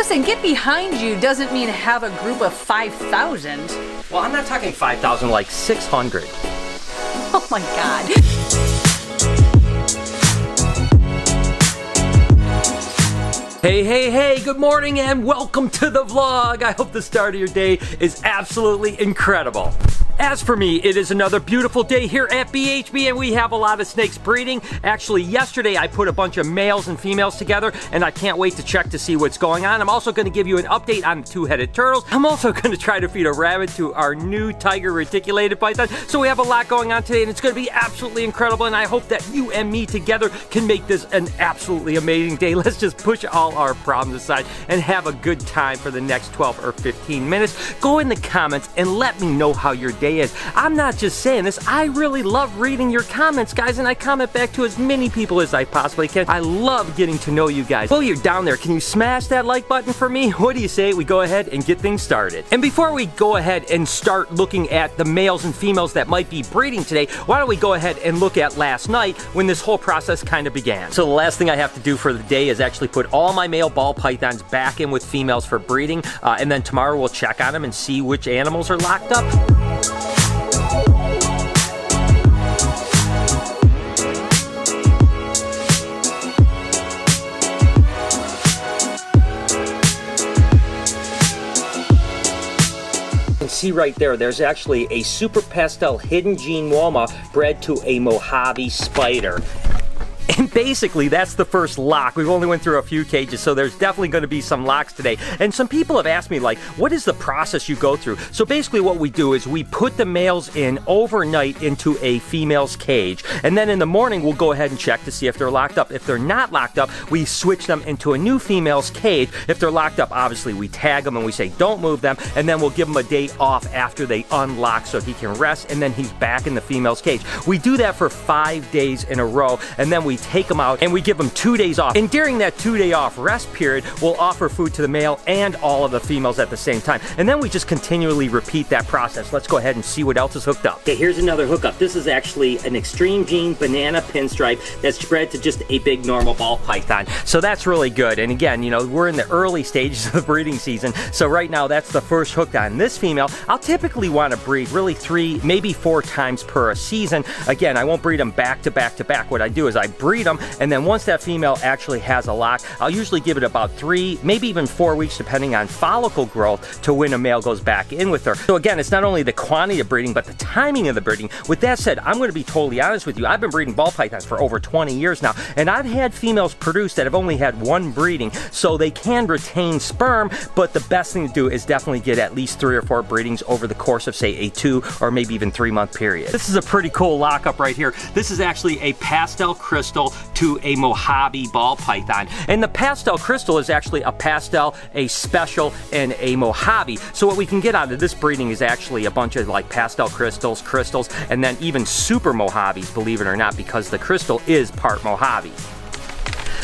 Listen, get behind you doesn't mean have a group of 5,000. Well, I'm not talking 5,000, like 600. Oh my God. Hey, good morning and welcome to the vlog. I hope the start of your day is absolutely incredible. As for me, it is another beautiful day here at BHB and we have a lot of snakes breeding. Actually, yesterday I put a bunch of males and females together and I can't wait to check to see what's going on. I'm also going to give you an update on the two-headed turtles. I'm also going to try to feed a rabbit to our new tiger reticulated python. So we have a lot going on today and it's going to be absolutely incredible and I hope that you and me together can make this an absolutely amazing day. Let's just push all our problems aside and have a good time for the next 12 or 15 minutes. Go in the comments and let me know how your day is. I'm not just saying this, I really love reading your comments, guys, and I comment back to as many people as I possibly can. I love getting to know you guys. While you're down there, can you smash that like button for me? What do you say we go ahead and get things started? And before we go ahead and start looking at the males and females that might be breeding today, why don't we go ahead and look at last night when this whole process kind of began. So the last thing I have to do for the day is actually put all my male ball pythons back in with females for breeding, and then tomorrow we'll check on them and see which animals are locked up. See right there, there's actually a super pastel hidden gene Woma bred to a Mojave spider. And basically, that's the first lock. We've only went through a few cages, so there's definitely going to be some locks today. And some people have asked me, like, what is the process you go through? So basically what we do is we put the males in overnight into a female's cage. And then in the morning, we'll go ahead and check to see if they're locked up. If they're not locked up, we switch them into a new female's cage. If they're locked up, obviously, we tag them and we say, don't move them. And then we'll give them a day off after they unlock so he can rest. And then he's back in the female's cage. We do that for 5 days in a row. And then we take them out and we give them 2 days off. And during that 2-day off rest period, we'll offer food to the male and all of the females at the same time. And then we just continually repeat that process. Let's go ahead and see what else is hooked up. Okay, here's another hookup. This is actually an extreme gene banana pinstripe that's bred to just a big normal ball python. So that's really good. And again, you know, we're in the early stages of the breeding season. So right now, that's the first hooked on. This female, I'll typically want to breed really 3, maybe 4 times per season. Again, I won't breed them back to back to back. What I do is I breed them, and then once that female actually has a lock, I'll usually give it about 3, maybe even 4 weeks, depending on follicle growth, to when a male goes back in with her. So again, it's not only the quantity of breeding, but the timing of the breeding. With that said, I'm going to be totally honest with you. I've been breeding ball pythons for over 20 years now, and I've had females produce that have only had 1 breeding, so they can retain sperm, but the best thing to do is definitely get at least 3 or 4 breedings over the course of, say, a 2 or maybe even 3-month period. This is a pretty cool lockup right here. This is actually a pastel crystal to a Mojave ball python. And the pastel crystal is actually a pastel, a special, and a Mojave. So what we can get out of this breeding is actually a bunch of like pastel crystals, and then even super Mojaves, believe it or not, because the crystal is part Mojave.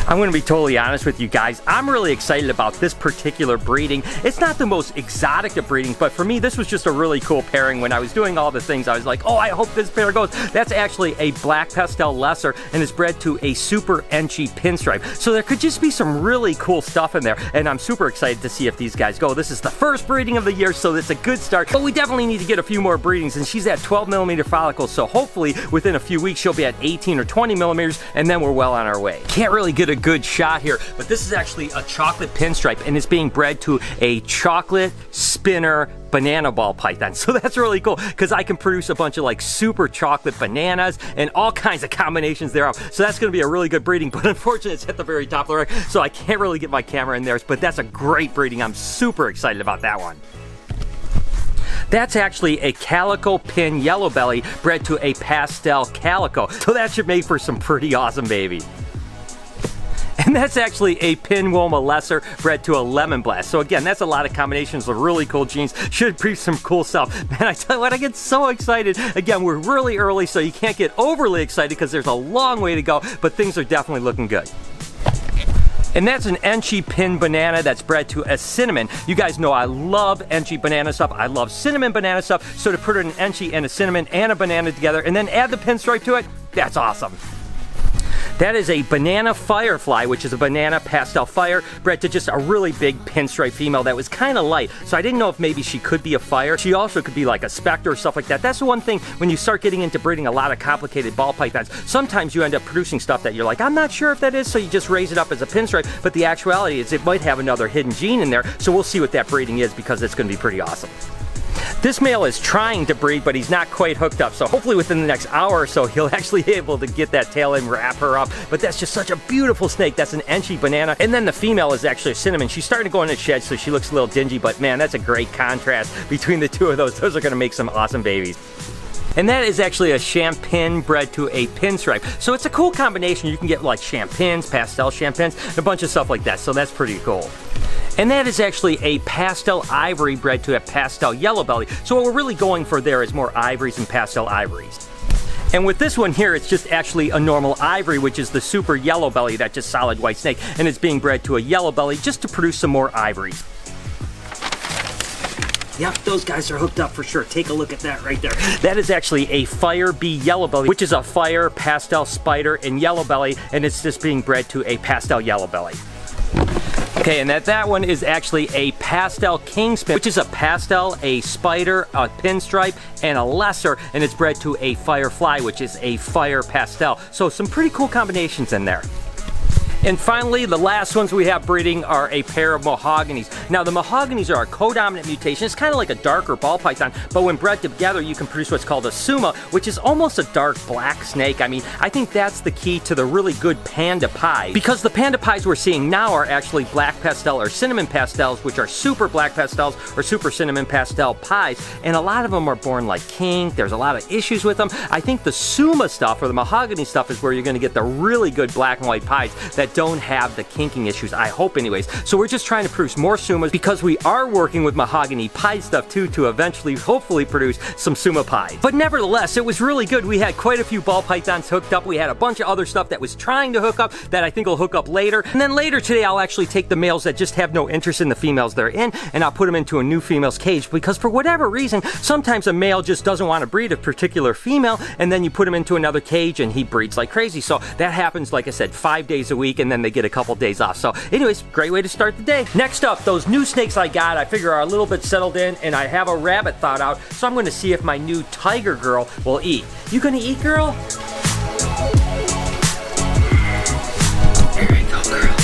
I'm going to be totally honest with you guys. I'm really excited about this particular breeding. It's not the most exotic of breedings, but for me, this was just a really cool pairing. When I was doing all the things, I was like, oh, I hope this pair goes. That's actually a black pastel lesser, and it's bred to a super enchy pinstripe. So there could just be some really cool stuff in there, and I'm super excited to see if these guys go. This is the first breeding of the year, so it's a good start, but we definitely need to get a few more breedings, and she's at 12mm follicles, so hopefully within a few weeks, she'll be at 18 or 20mm, and then we're well on our way. Can't really get a good shot here, but this is actually a chocolate pinstripe, and it's being bred to a chocolate spinner banana ball python. So that's really cool because I can produce a bunch of like super chocolate bananas and all kinds of combinations thereof. So that's going to be a really good breeding, but unfortunately it's at the very top of the rack, so I can't really get my camera in there, but that's a great breeding. I'm super excited about that one. That's actually a calico pin yellow belly bred to a pastel calico. So that should make for some pretty awesome baby. And that's actually a pin Woma lesser bred to a lemon blast. So again, that's a lot of combinations of really cool genes. Should be some cool stuff. Man, I tell you what, I get so excited. Again, we're really early, so you can't get overly excited because there's a long way to go, but things are definitely looking good. And that's an Enchy pin banana that's bred to a cinnamon. You guys know I love Enchy banana stuff. I love cinnamon banana stuff. So to put an Enchy and a cinnamon and a banana together and then add the pinstripe to it, that's awesome. That is a banana firefly, which is a banana pastel fire, bred to just a really big pinstripe female that was kind of light. So I didn't know if maybe she could be a fire. She also could be like a specter or stuff like that. That's the one thing when you start getting into breeding a lot of complicated ball pythons. Sometimes you end up producing stuff that you're like, I'm not sure if that is, so you just raise it up as a pinstripe. But the actuality is it might have another hidden gene in there. So we'll see what that breeding is because it's going to be pretty awesome. This male is trying to breed, but he's not quite hooked up, so hopefully within the next hour or so, he'll actually be able to get that tail and wrap her up. But that's just such a beautiful snake. That's an Enchi banana. And then the female is actually a cinnamon. She's starting to go in the shed, so she looks a little dingy, but man, that's a great contrast between the two of those. Those are going to make some awesome babies. And that is actually a champagne bred to a pinstripe. So it's a cool combination. You can get like champagnes, pastel champagnes, and a bunch of stuff like that. So that's pretty cool. And that is actually a pastel ivory bred to a pastel yellow belly. So what we're really going for there is more ivories and pastel ivories. And with this one here, it's just actually a normal ivory, which is the super yellow belly, that just solid white snake. And it's being bred to a yellow belly just to produce some more ivories. Yep, those guys are hooked up for sure. Take a look at that right there. That is actually a fire bee yellow belly, which is a fire, pastel, spider, and yellow belly, and it's just being bred to a pastel yellow belly. Okay, and that one is actually a pastel kingspin, which is a pastel, a spider, a pinstripe, and a lesser, and it's bred to a firefly, which is a fire pastel. So some pretty cool combinations in there. And finally, the last ones we have breeding are a pair of mahoganies. Now, the mahoganies are a codominant mutation. It's kind of like a darker ball python, but when bred together, you can produce what's called a suma, which is almost a dark black snake. I mean, I think that's the key to the really good panda pie, because the panda pies we're seeing now are actually black pastel or cinnamon pastels, which are super black pastels or super cinnamon pastel pies, and a lot of them are born like kink. There's a lot of issues with them. I think the suma stuff or the mahogany stuff is where you're going to get the really good black and white pies that don't have the kinking issues, I hope anyways. So we're just trying to produce more sumas because we are working with mahogany pie stuff too to eventually hopefully produce some suma pies. But nevertheless, it was really good. We had quite a few ball pythons hooked up. We had a bunch of other stuff that was trying to hook up that I think will hook up later. And then later today, I'll actually take the males that just have no interest in the females they're in, and I'll put them into a new female's cage, because for whatever reason, sometimes a male just doesn't want to breed a particular female, and then you put him into another cage and he breeds like crazy. So that happens, like I said, 5 days a week, and then they get a couple days off. So anyways, great way to start the day. Next up, those new snakes I got, I figure are a little bit settled in, and I have a rabbit thawed out, so I'm going to see if my new tiger girl will eat. You gonna eat, girl? There you go, girl.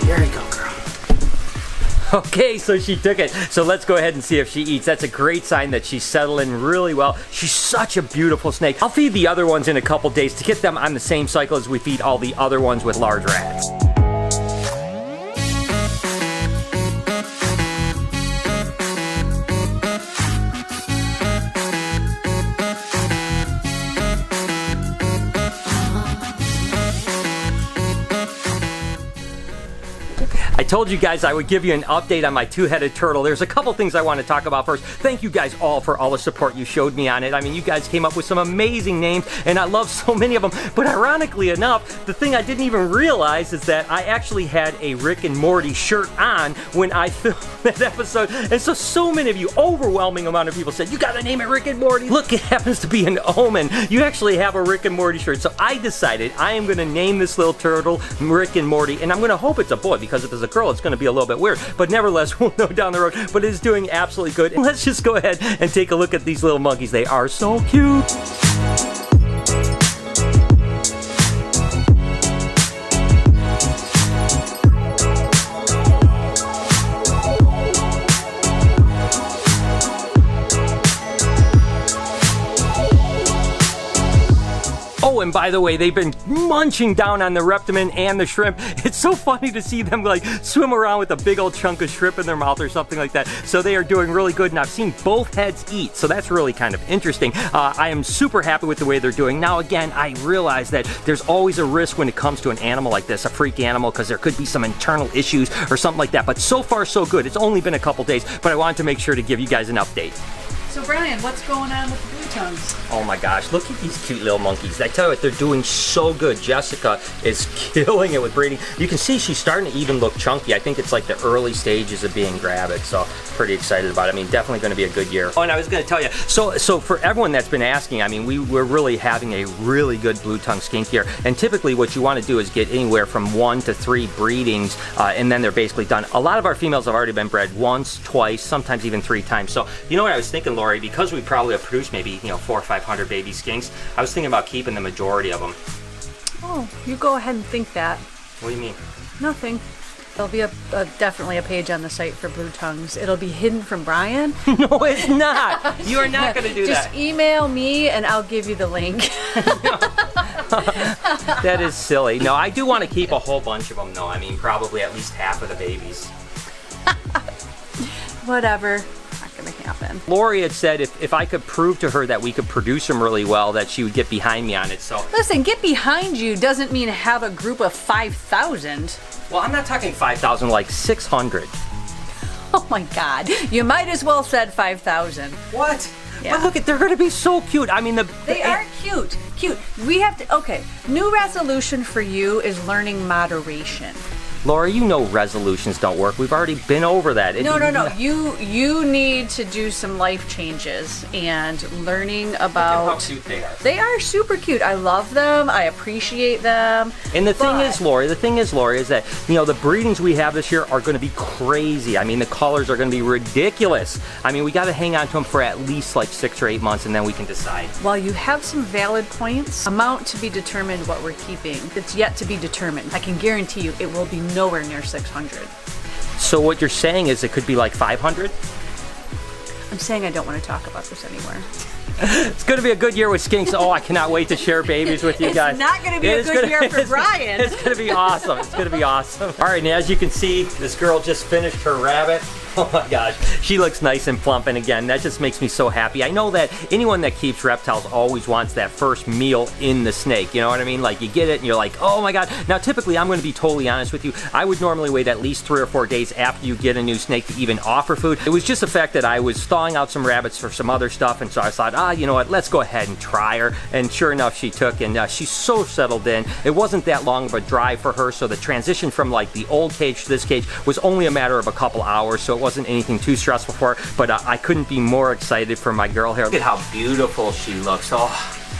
There you go, girl. Okay, so she took it. So let's go ahead and see if she eats. That's a great sign that she's settling really well. She's such a beautiful snake. I'll feed the other ones in a couple days to get them on the same cycle as we feed all the other ones with large rats. I told you guys I would give you an update on my two-headed turtle. There's a couple things I want to talk about first. Thank you guys all for all the support you showed me on it. I mean, you guys came up with some amazing names, and I love so many of them. But ironically enough, the thing I didn't even realize is that I actually had a Rick and Morty shirt on when I filmed that episode. And so many of you, overwhelming amount of people said, you gotta name it Rick and Morty. Look, it happens to be an omen. You actually have a Rick and Morty shirt. So I decided I am gonna name this little turtle Rick and Morty, and I'm gonna hope it's a boy, because if it's a girl, it's going to be a little bit weird, but nevertheless, we'll know down the road. But it is doing absolutely good. And let's just go ahead and take a look at these little monkeys. They are so cute. Oh, and by the way, they've been munching down on the reptimen and the shrimp. It's so funny to see them like swim around with a big old chunk of shrimp in their mouth or something like that. So they are doing really good, and I've seen both heads eat, so that's really kind of interesting. I am super happy with the way they're doing. Now again, I realize that there's always a risk when it comes to an animal like this, a freak animal, because there could be some internal issues or something like that. But so far so good. It's only been a couple days, but I wanted to make sure to give you guys an update. So Brian, what's going on with the tongues. Oh my gosh, look at these cute little monkeys. I tell you what, they're doing so good. Jessica is killing it with breeding. You can see she's starting to even look chunky. I think it's like the early stages of being gravid, so pretty excited about it. I mean, definitely going to be a good year. Oh, and I was going to tell you, so for everyone that's been asking, I mean, we're really having a really good blue tongue skink here, and typically what you want to do is get anywhere from 1 to 3 breedings, and then they're basically done. A lot of our females have already been bred once, twice, sometimes even 3 times. So you know what I was thinking, Lori, because we probably have produced maybe 400 or 500 baby skinks, I was thinking about keeping the majority of them. Oh, you go ahead and think that. What do you mean? Nothing. There'll be definitely a page on the site for blue tongues. It'll be hidden from Brian. No, it's not. You are not going to do that. Just email me and I'll give you the link. That is silly. No, I do want to keep a whole bunch of them, though. I mean, probably at least half of the babies. Whatever. Not gonna happen. Lori had said if I could prove to her that we could produce them really well, that she would get behind me on it. So listen, get behind you doesn't mean have a group of 5,000. Well, I'm not talking 5,000, like 600. Oh my God! You might as well said 5,000. What? Yeah. But look at, they're gonna be so cute. I mean, they are cute. Cute. We have to. Okay. New resolution for you is learning moderation. Laura, you know resolutions don't work. We've already been over that. No. You need to do some life changes and learning about. Look at how cute they are. They are super cute. I love them. I appreciate them. And the thing is, Lori, is that the breedings we have this year are going to be crazy. I mean, the colors are going to be ridiculous. I mean, we got to hang on to them for at least like 6 or 8 months, and then we can decide. While you have some valid points, amount to be determined what we're keeping. It's yet to be determined. I can guarantee you, it will be nowhere near 600. So what you're saying is it could be like 500? I'm saying I don't want to talk about this anymore. It's going to be a good year with skinks. Oh, I cannot wait to share babies with you guys. It's not going to be a good year for Brian. It's going to be awesome. It's going to be awesome. All right, and as you can see, this girl just finished her rabbit. Oh my gosh, she looks nice and plump, and again, that just makes me so happy. I know that anyone that keeps reptiles always wants that first meal in the snake, you know what I mean? Like, you get it and you're like, oh my God. Now, typically, I'm going to be totally honest with you, I would normally wait at least 3 or 4 days after you get a new snake to even offer food. It was just the fact that I was thawing out some rabbits for some other stuff, and so I thought, you know what, let's go ahead and try her, and sure enough, she took, and she's so settled in. It wasn't that long of a drive for her, so the transition from like the old cage to this cage was only a matter of a couple hours, so it wasn't anything too stressful for her, but I couldn't be more excited for my girl here. Look at how beautiful she looks. Oh,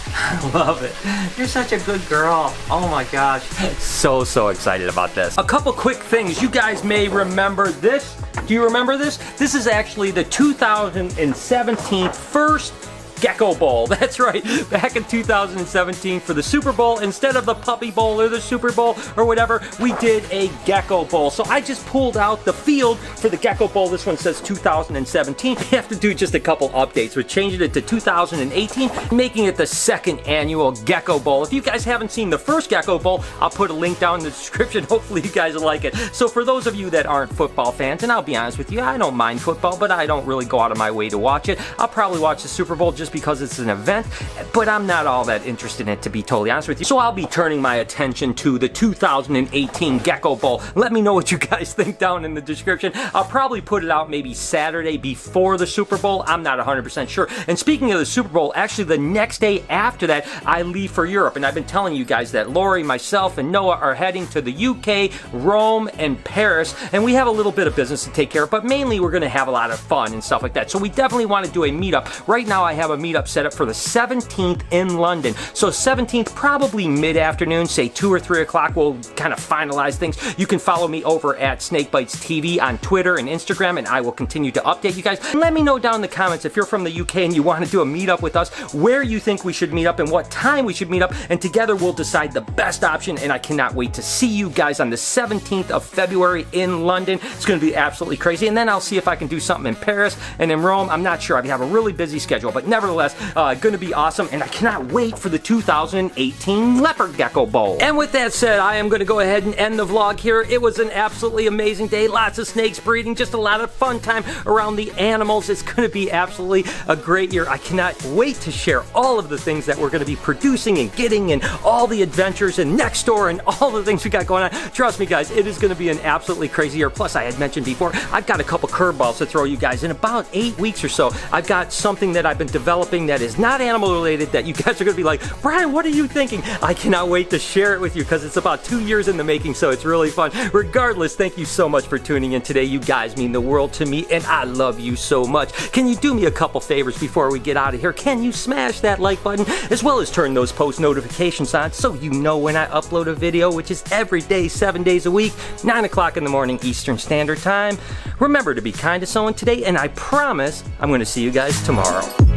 I love it. You're such a good girl. Oh my gosh. So excited about this. A couple quick things. You guys may remember this. Do you remember this? This is actually the 2017 first Gecko Bowl. That's right. Back in 2017 for the Super Bowl, instead of the Puppy Bowl or the Super Bowl or whatever, we did a Gecko Bowl. So I just pulled out the field for the Gecko Bowl. This one says 2017. We have to do just a couple updates. We're changing it to 2018, making it the 2nd annual Gecko Bowl. If you guys haven't seen the first Gecko Bowl, I'll put a link down in the description. Hopefully you guys will like it. So for those of you that aren't football fans, and I'll be honest with you, I don't mind football, but I don't really go out of my way to watch it. I'll probably watch the Super Bowl just because it's an event, but I'm not all that interested in it, to be totally honest with you. So I'll be turning my attention to the 2018 Gecko Bowl. Let me know what you guys think down in the description. I'll probably put it out maybe Saturday before the Super Bowl. I'm not 100% sure. And speaking of the Super Bowl, actually the next day after that, I leave for Europe. And I've been telling you guys that Lori, myself, and Noah are heading to the UK, Rome, and Paris. And we have a little bit of business to take care of, but mainly we're going to have a lot of fun and stuff like that. So we definitely want to do a meetup. Right now I have a meetup set up for the 17th in London. So 17th, probably mid-afternoon, say 2 or 3 o'clock, we'll kind of finalize things. You can follow me over at Snakebites TV on Twitter and Instagram, and I will continue to update you guys. And let me know down in the comments if you're from the UK and you want to do a meetup with us, where you think we should meet up and what time we should meet up, and together we'll decide the best option, and I cannot wait to see you guys on the 17th of February in London. It's going to be absolutely crazy, and then I'll see if I can do something in Paris and in Rome. I'm not sure. I have a really busy schedule, but nevertheless, going to be awesome, and I cannot wait for the 2018 Leopard Gecko Bowl. And with that said, I am going to go ahead and end the vlog here. It was an absolutely amazing day. Lots of snakes breeding, just a lot of fun time around the animals. It's going to be absolutely a great year. I cannot wait to share all of the things that we're going to be producing and getting, and all the adventures and next door and all the things we got going on. Trust me guys, it is going to be an absolutely crazy year. Plus, I had mentioned before, I've got a couple curveballs to throw you guys. In about 8 weeks or so, I've got something that I've been developing developing that is not animal related that you guys are going to be like, Brian, what are you thinking? I cannot wait to share it with you because it's about 2 years in the making, so it's really fun. Regardless, thank you so much for tuning in today. You guys mean the world to me, and I love you so much. Can you do me a couple favors before we get out of here? Can you smash that like button as well as turn those post notifications on so you know when I upload a video, which is every day, 7 days a week, 9 o'clock in the morning Eastern Standard Time. Remember to be kind to someone today, and I promise I'm going to see you guys tomorrow.